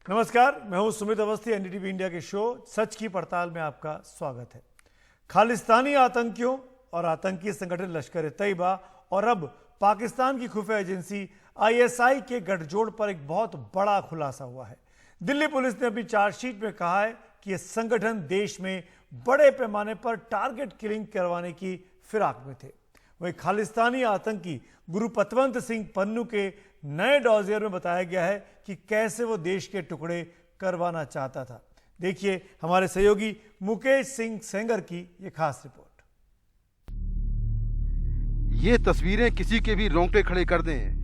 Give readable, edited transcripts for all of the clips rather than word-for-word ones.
नमस्कार, मैं हूं सुमित अवस्थी। एनडीटीवी इंडिया के शो सच की पड़ताल में आपका स्वागत है। खालिस्तानी आतंकियों और आतंकी संगठन लश्कर ए तैयबा और अब पाकिस्तान की खुफिया एजेंसी आईएसआई के गठजोड़ पर एक बहुत बड़ा खुलासा हुआ है। दिल्ली पुलिस ने अपनी चार्जशीट में कहा है कि यह संगठन देश में बड़े पैमाने पर टारगेट किलिंग करवाने की फिराक में थे। वहीं खालिस्तानी आतंकी गुरुपतवंत सिंह पन्नू के नए डॉजियर में बताया गया है कि कैसे वो देश के टुकड़े करवाना चाहता था। देखिए हमारे सहयोगी मुकेश सिंह सेंगर की ये खास रिपोर्ट। ये तस्वीरें किसी के भी रोंगटे खड़े कर दें।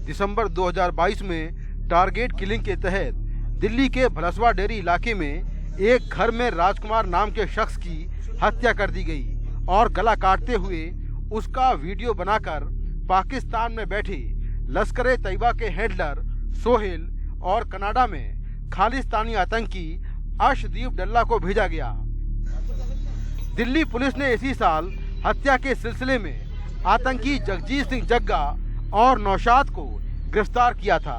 दिसंबर 2022 में टारगेट किलिंग के तहत दिल्ली के भलसवा डेरी इलाके में एक घर में राजकुमार नाम के शख्स की हत्या कर दी गई और गला काटते हुए उसका वीडियो बनाकर पाकिस्तान में बैठे लश्कर ए तैयबा के हैंडलर सोहेल और कनाडा में खालिस्तानी आतंकी अर्शदीप डल्ला को भेजा गया। दिल्ली पुलिस ने इसी साल हत्या के सिलसिले में आतंकी जगजीत सिंह जग्गा और नौशाद को गिरफ्तार किया था।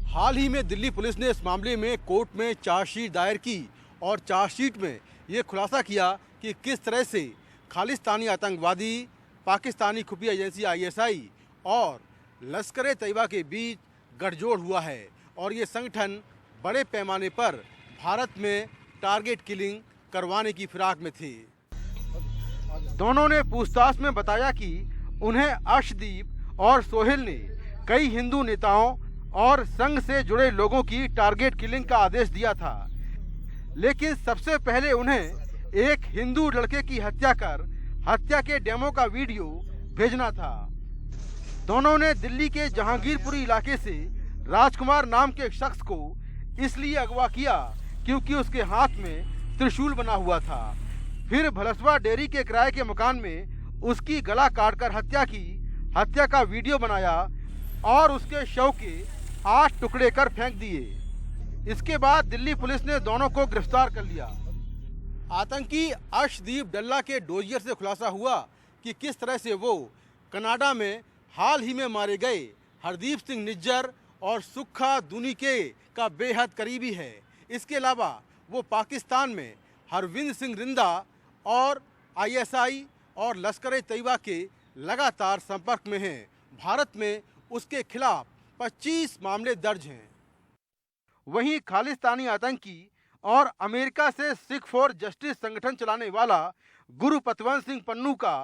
हाल ही में दिल्ली पुलिस ने इस मामले में कोर्ट में चार्जशीट दायर की और चार्जशीट में ये खुलासा किया कि किस तरह से खालिस्तानी आतंकवादी पाकिस्तानी खुफिया एजेंसी आईएसआई और लश्कर ए तैयबा के बीच गठजोड़ हुआ है और ये संगठन बड़े पैमाने पर भारत में टारगेट किलिंग करवाने की फिराक में थे। दोनों ने पूछताछ में बताया कि उन्हें अर्शदीप और सोहेल ने कई हिंदू नेताओं और संघ से जुड़े लोगों की टारगेट किलिंग का आदेश दिया था, लेकिन सबसे पहले उन्हें एक हिंदू लड़के की हत्या कर हत्या के डेमो का वीडियो भेजना था। दोनों ने दिल्ली के जहांगीरपुरी इलाके से राजकुमार नाम के शख्स को इसलिए अगवा किया क्योंकि उसके हाथ में त्रिशूल बना हुआ था। फिर भलसवा डेयरी के किराए के मकान में उसकी गला काटकर हत्या की, हत्या का वीडियो बनाया और उसके शव के 8 टुकड़े कर फेंक दिए। इसके बाद दिल्ली पुलिस ने दोनों को गिरफ्तार कर लिया। आतंकी अर्शदीप डल्ला के डोजियर से खुलासा हुआ कि किस तरह से वो कनाडा में हाल ही में मारे गए हरदीप सिंह निज्जर और सुक्खा दुनिके का बेहद करीबी है। इसके अलावा वो पाकिस्तान में हरविंद सिंह रिंदा और आईएसआई और लश्कर ए तैयबा के लगातार संपर्क में हैं। भारत में उसके खिलाफ 25 मामले दर्ज हैं। वहीं खालिस्तानी आतंकी और अमेरिका से सिख फॉर जस्टिस संगठन चलाने वाला गुरुपतवंत सिंह पन्नू का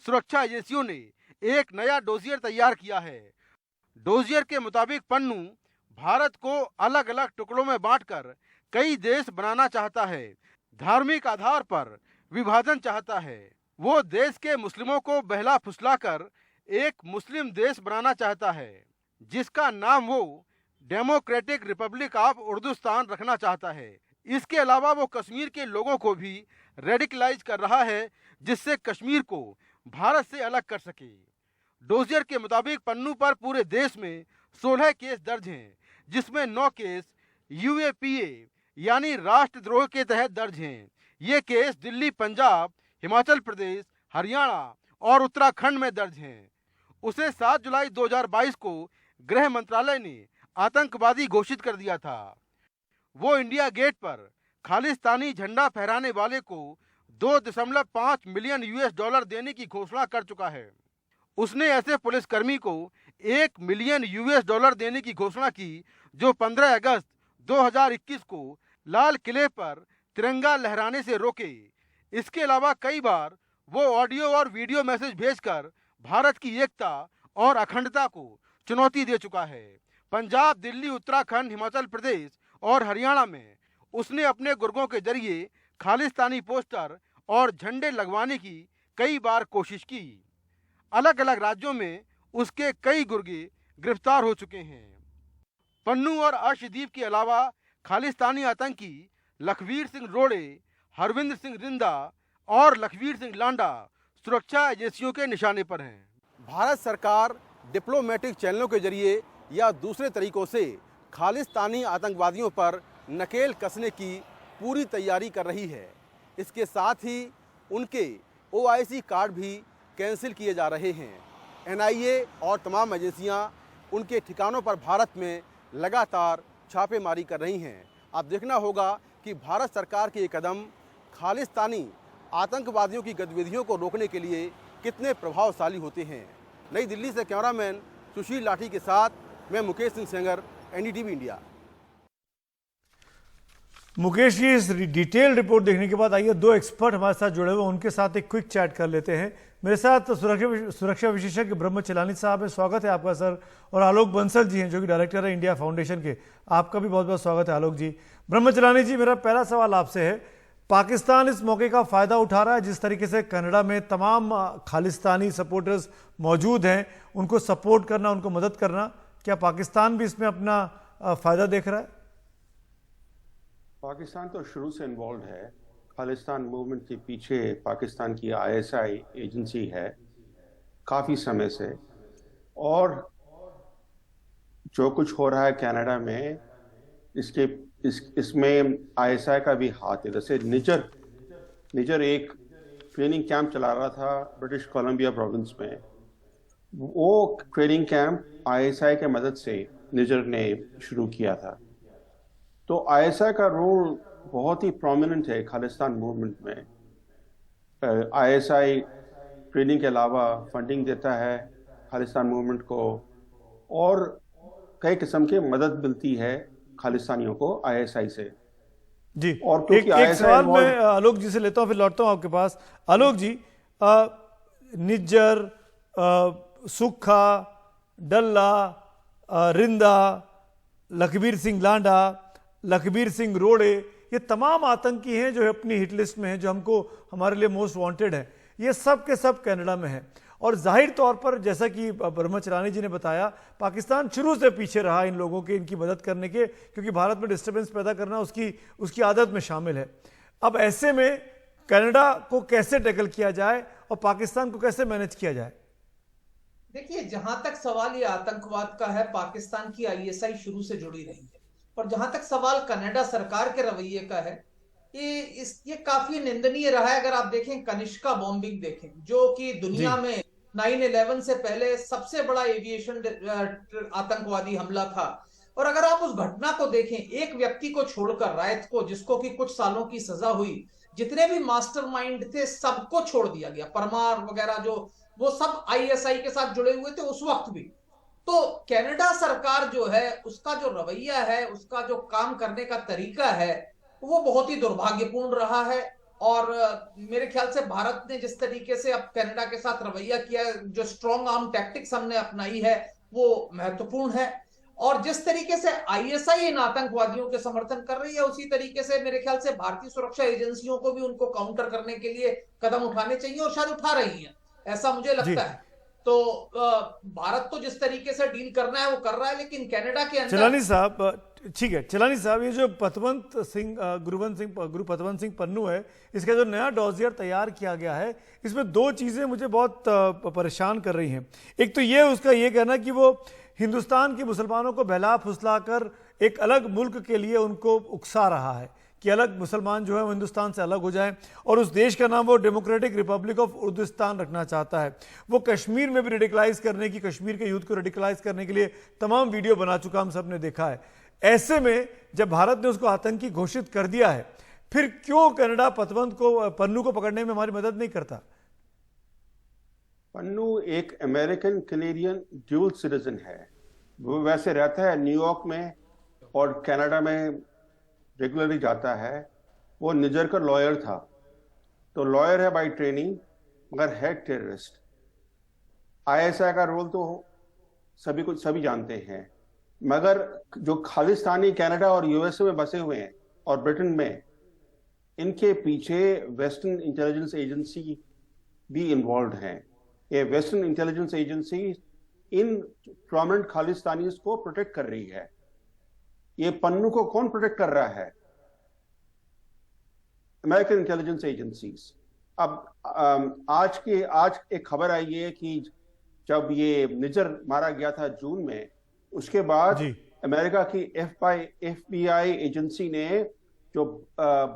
सुरक्षा एजेंसियों ने एक नया डोजियर तैयार किया है। डोजियर के मुताबिक पन्नू भारत को अलग अलग टुकड़ों में बांटकर कई देश बनाना चाहता है, धार्मिक आधार पर विभाजन चाहता है। वो देश के मुस्लिमों को बहला फुसलाकर एक मुस्लिम देश बनाना चाहता है जिसका नाम वो डेमोक्रेटिक रिपब्लिक ऑफ उर्दुस्तान रखना चाहता है। इसके अलावा वो कश्मीर के लोगों को भी रेडिकलाइज कर रहा है जिससे कश्मीर को भारत से अलग कर सके। डोजियर के मुताबिक पन्नू पर पूरे देश में 16 केस दर्ज हैं, जिसमें 9 केस यूएपीए यानी राष्ट्रद्रोह के तहत दर्ज हैं। ये केस दिल्ली, पंजाब, हिमाचल प्रदेश, हरियाणा और उत्तराखंड में दर्ज हैं। उसे 7 जुलाई 2022 को गृह मंत्रालय ने आतंकवादी घोषित कर दिया था। वो इंडिया गेट पर खालिस्तानी झंडा फहराने वाले को 2.5 मिलियन $US देने की घोषणा कर चुका है। उसने ऐसे पुलिसकर्मी को $1 मिलियन $US देने की घोषणा की जो 15 अगस्त 2021 को लाल किले पर तिरंगा लहराने से रोके। इसके अलावा कई बार वो ऑडियो और वीडियो मैसेज भेजकर भारत की एकता और अखंडता को चुनौती दे चुका है। पंजाब, दिल्ली, उत्तराखंड, हिमाचल प्रदेश और हरियाणा में उसने अपने गुर्गों के जरिए खालिस्तानी पोस्टर और झंडे लगवाने की कई बार कोशिश की। अलग अलग राज्यों में उसके कई गुर्गे गिरफ्तार हो चुके हैं। पन्नू और अर्शदीप के अलावा खालिस्तानी आतंकी लखवीर सिंह रोड़े, हरविंद सिंह रिंदा और लखवीर सिंह लांडा सुरक्षा एजेंसियों के निशाने पर हैं। भारत सरकार डिप्लोमेटिक चैनलों के जरिए या दूसरे तरीकों से खालिस्तानी आतंकवादियों पर नकेल कसने की पूरी तैयारी कर रही है। इसके साथ ही उनके OIC कार्ड भी कैंसिल किए जा रहे हैं। NIA और तमाम एजेंसियां उनके ठिकानों पर भारत में लगातार छापेमारी कर रही हैं। अब देखना होगा कि भारत सरकार के ये कदम खालिस्तानी आतंकवादियों की गतिविधियों को रोकने के लिए कितने प्रभावशाली होते हैं। नई दिल्ली से कैमरामैन सुशील लाठी के साथ मैं मुकेश सिंह सेंगर, एनडीटीवी इंडिया। मुकेश की इस डिटेल रिपोर्ट देखने के बाद आइए दो एक्सपर्ट हमारे साथ जुड़े हुए उनके साथ एक क्विक चैट कर लेते हैं। मेरे साथ सुरक्षा विशेषज्ञ ब्रह्म चलानी साहब है, स्वागत है आपका सर। और आलोक बंसल जी हैं जो कि डायरेक्टर है इंडिया फाउंडेशन के, आपका भी बहुत बहुत स्वागत है आलोक जी। ब्रह्म चलानी जी, मेरा पहला सवाल आपसे है, पाकिस्तान इस मौके का फायदा उठा रहा है, जिस तरीके से कनाडा में तमाम खालिस्तानी सपोर्टर्स मौजूद हैं, उनको सपोर्ट करना, उनको मदद करना, क्या पाकिस्तान भी इसमें अपना फायदा देख रहा है? पाकिस्तान तो शुरू से इन्वॉल्व है। खालिस्तान मूवमेंट के पीछे पाकिस्तान की आईएसआई एजेंसी है काफ़ी समय से, और जो कुछ हो रहा है कनाडा में इसमें आईएसआई का भी हाथ है। जैसे निजर एक ट्रेनिंग कैंप चला रहा था ब्रिटिश कोलंबिया प्रोविंस में, वो ट्रेनिंग कैंप आईएसआई के मदद से निजर ने शुरू किया था। तो आईएसआई का रोल बहुत ही प्रोमिनेंट है खालिस्तान मूवमेंट में। आईएसआई ट्रेनिंग के अलावा फंडिंग देता है खालिस्तान मूवमेंट को, और कई किस्म की मदद मिलती है खालिस्तानियों को आईएसआई से जी। और एक सवाल मैं आलोक जी से लेता हूं, फिर लौटता हूं आपके पास। आलोक जी, निज्जर, सुखा, डल्ला, रिंदा, लखबीर सिंह लांडा, लखबीर सिंह रोड़े, ये तमाम आतंकी हैं जो अपनी हिट लिस्ट में हैं, जो हमको हमारे लिए मोस्ट वांटेड है। ये सब के सब कनाडा में हैं, और जाहिर तौर पर जैसा कि ब्रह्म चलानी जी ने बताया, पाकिस्तान शुरू से पीछे रहा इन लोगों के, इनकी मदद करने के, क्योंकि भारत में डिस्टर्बेंस पैदा करना उसकी आदत में शामिल है। अब ऐसे में कनाडा को कैसे टैकल किया जाए और पाकिस्तान को कैसे मैनेज किया जाए? देखिए, जहां तक सवाल ये आतंकवाद का है, पाकिस्तान की आईएसआई शुरू से जुड़ी रही है। और जहां तक सवाल कनाडा सरकार के रवैये का है, ये काफी निंदनीय रहा है। अगर आप देखें, कनिष्का बॉम्बिंग देखें, जो कि दुनिया में 9/11 से पहले सबसे बड़ा एविएशन आतंकवादी हमला था। और अगर आप उस घटना को देखें, एक व्यक्ति को छोड़कर, रायत को, जिसको कि कुछ सालों की सजा हुई, जितने भी मास्टरमाइंड थे सबको छोड़ दिया गया। परमार वगैरह जो, वो सब आईएसआई के साथ जुड़े हुए थे उस वक्त भी। तो कनाडा सरकार जो है, उसका जो रवैया है, उसका जो काम करने का तरीका है, वो बहुत ही दुर्भाग्यपूर्ण रहा है। और मेरे ख्याल से भारत ने जिस तरीके से अब कनाडा के साथ रवैया किया, जो स्ट्रॉन्ग आर्म टैक्टिक्स हमने अपनाई है, वो महत्वपूर्ण है। और जिस तरीके से आईएसआई इन आतंकवादियों के समर्थन कर रही है, उसी तरीके से मेरे ख्याल से भारतीय सुरक्षा एजेंसियों को भी उनको काउंटर करने के लिए कदम उठाने चाहिए, और शायद उठा रही है, ऐसा मुझे लगता है। तो भारत तो जिस तरीके से डील करना है वो कर रहा है, लेकिन कनाडा के अंदर। चलानी साहब, ठीक है, चलानी साहब, ये जो गुरु पतवंत सिंह पन्नू है, इसका जो नया डॉजियर तैयार किया गया है, इसमें दो चीजें मुझे बहुत परेशान कर रही हैं। एक तो ये उसका ये कहना कि वो हिंदुस्तान के मुसलमानों को बहला फुसलाकर एक अलग मुल्क के लिए उनको उकसा रहा है कि अलग मुसलमान जो है वो हिंदुस्तान से अलग हो जाए, और उस देश का नाम वो डेमोक्रेटिक रिपब्लिक ऑफ उर्दुस्तान रखना चाहता है। वो कश्मीर में भी रेडिकलाइज करने की, कश्मीर के यूथ को रेडिकलाइज करने के लिए तमाम वीडियो बना चुका, हम सब ने देखा है। ऐसे में जब भारत ने उसको आतंकी घोषित कर दिया है, फिर क्यों कनाडा पन्नू को पकड़ने में हमारी मदद नहीं करता? पन्नू एक अमेरिकन कैनेडियन ड्यूल सिटीजन है। वो वैसे रहता है न्यूयॉर्क में और कनाडा में रेगुलरली जाता है। वो निजर का लॉयर था, तो लॉयर है बाय ट्रेनिंग, मगर है टेररिस्ट। आईएसआई का रोल तो सभी जानते हैं, मगर जो खालिस्तानी कनाडा और यूएसए में बसे हुए हैं और ब्रिटेन में, इनके पीछे वेस्टर्न इंटेलिजेंस एजेंसी भी इन्वॉल्व हैं। ये वेस्टर्न इंटेलिजेंस एजेंसी इन प्रोमिनेंट खालिस्तानीज को प्रोटेक्ट कर रही है। ये पन्नू को कौन प्रोटेक्ट कर रहा है? American intelligence agencies. अब आज एक खबर आई है कि जब ये निजर मारा गया था जून में, उसके बाद अमेरिका की FBI एजेंसी ने जो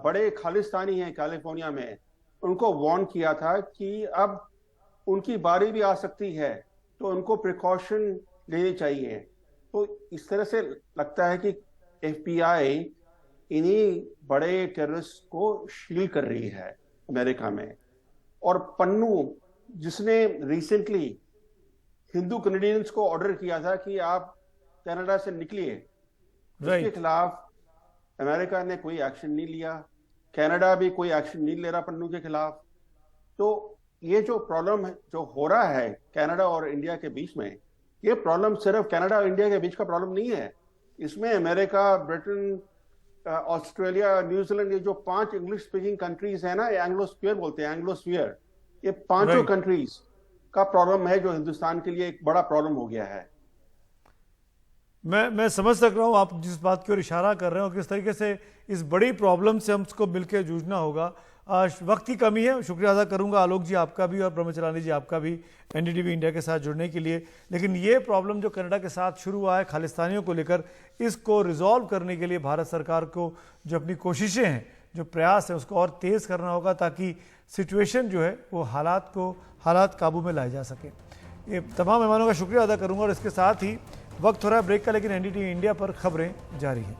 बड़े खालिस्तानी हैं कैलिफोर्निया में, उनको वार्न किया था कि अब उनकी बारी भी आ सकती है, तो उनको प्रिकॉशन लेनी चाहिए। तो इस तरह से लगता है कि FBI इन्हीं बड़े टेररिस्ट को शील्ड कर रही है अमेरिका में। और पन्नू, जिसने रिसेंटली हिंदू कैनेडियंस को ऑर्डर किया था कि आप कनाडा से निकलिए, उसके खिलाफ अमेरिका ने कोई एक्शन नहीं लिया, कनाडा भी कोई एक्शन नहीं ले रहा पन्नू के खिलाफ। तो ये जो प्रॉब्लम है जो हो रहा है कनाडा और इंडिया के बीच में, ये प्रॉब्लम सिर्फ कनाडा और इंडिया के बीच का प्रॉब्लम नहीं है। इसमें अमेरिका, ब्रिटेन, ऑस्ट्रेलिया, न्यूजीलैंड, ये जो 5 इंग्लिश स्पीकिंग कंट्रीज है ना, एंग्लोस्फीयर बोलते हैं, एंग्लोस्फीयर, ये 5 कंट्रीज का प्रॉब्लम है जो हिंदुस्तान के लिए एक बड़ा प्रॉब्लम हो गया है। मैं समझ सक रहा हूं आप जिस बात की ओर इशारा कर रहे हो, किस तरीके से इस बड़ी प्रॉब्लम से हमको मिलकर जूझना होगा। वक्त की कमी है। शुक्रिया अदा करूंगा आलोक जी आपका भी और ब्रह्मचरानी जी आपका भी एनडीटीवी इंडिया के साथ जुड़ने के लिए। लेकिन ये प्रॉब्लम जो कनाडा के साथ शुरू हुआ है खालिस्तानियों को लेकर, इसको रिजॉल्व करने के लिए भारत सरकार को जो अपनी कोशिशें हैं, जो प्रयास है, उसको और तेज़ करना होगा ताकि सिचुएशन जो है वो हालात काबू में लाए जा सके। ये तमाम मेहमानों का शुक्रिया अदा करूंगा और इसके साथ ही वक्त हो रहा है ब्रेक का, लेकिन एनडीटीवी इंडिया पर खबरें जारी हैं।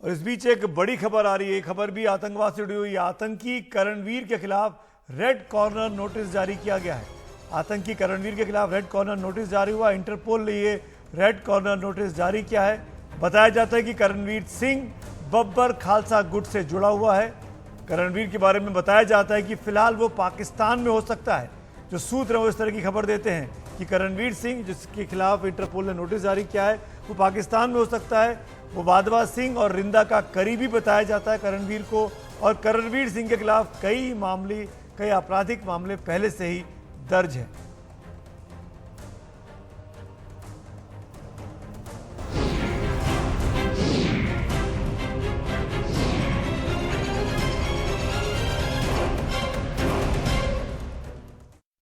और इस बीच एक बड़ी खबर आ रही है। खबर भी आतंकवाद से जुड़ी हुई। आतंकी करणवीर के खिलाफ रेड कॉर्नर नोटिस जारी किया गया है। आतंकी करणवीर के खिलाफ रेड कॉर्नर नोटिस जारी हुआ। इंटरपोल ने ये रेड कॉर्नर नोटिस जारी किया है। बताया जाता है कि करणवीर सिंह बब्बर खालसा गुट से जुड़ा हुआ है। करणवीर के बारे में बताया जाता है कि फिलहाल वो पाकिस्तान में हो सकता है। जो सूत्र है वो इस तरह की खबर देते हैं कि करणवीर सिंह, जिसके खिलाफ इंटरपोल ने नोटिस जारी किया है, वो पाकिस्तान में हो सकता है। वो वाधवा सिंह और रिंदा का करीबी बताया जाता है करणवीर को। और करणवीर सिंह के खिलाफ कई आपराधिक मामले पहले से ही दर्ज हैं।